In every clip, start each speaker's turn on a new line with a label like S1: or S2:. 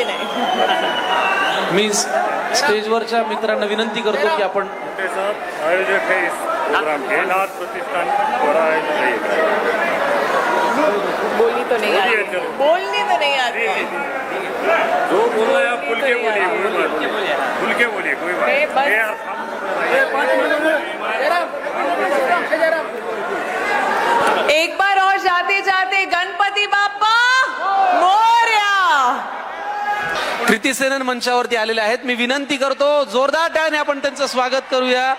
S1: नाही.
S2: मी स्टेजवरच्या मित्रांना विनंती करतो की आपण
S3: के साथ आयोजक है इस प्रोग्राम के नाथ प्रतिष्ठान द्वारा
S1: बोलनी तो नहीं
S3: बोलिए,
S1: आती,
S3: चलो।
S1: बोलनी तो नहीं आती.
S3: जो बोल रहे हैं आप खुल के बोलिए, कोई बात नहीं, खुल के बोलिए, कोई बात
S1: मैं बस-
S3: नहीं.
S1: एक बार और जाते जाते गणपती बाप्पा मोरया.
S2: कृती सेनन मंचावरती आलेले आहेत. मी विनंती करतो जोरदार टाळ्याने आपण त्यांचं स्वागत करूया.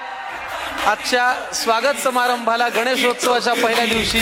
S2: आजच्या स्वागत समारंभाला गणेशोत्सवाच्या पहिल्या दिवशी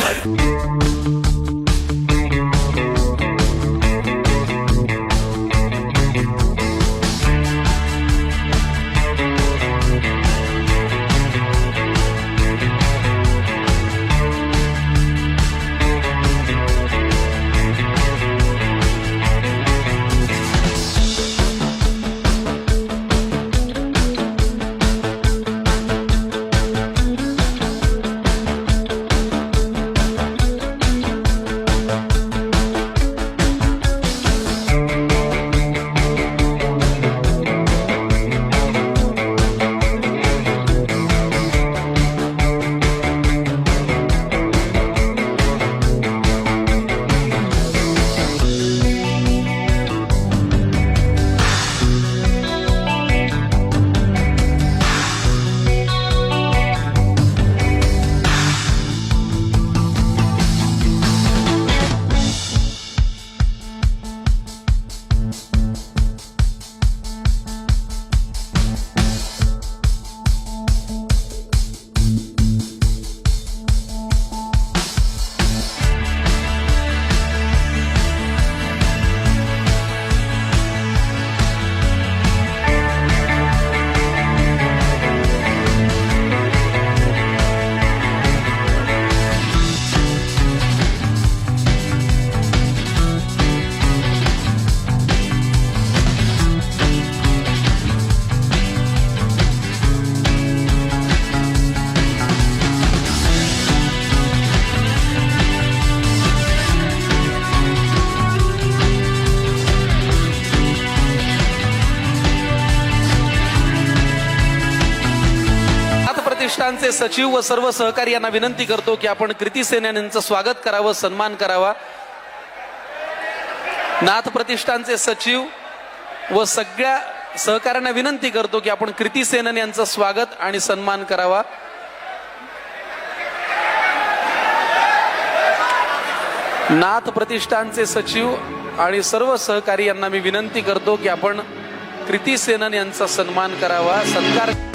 S2: प्रतिष्ठानचे सचिव व सर्व सहकारी यांना विनंती करतो की आपण कृती सेनन यांचं स्वागत करावं, सन्मान करावा. नाथ प्रतिष्ठानचे सचिव व सगळ्या सहकाऱ्यांना विनंती करतो की आपण कृती सेनन यांचं स्वागत आणि सन्मान करावा. नाथ प्रतिष्ठानचे सचिव आणि सर्व सहकारी यांना मी विनंती करतो की आपण कृती सेनन यांचा सन्मान करावा, सत्कार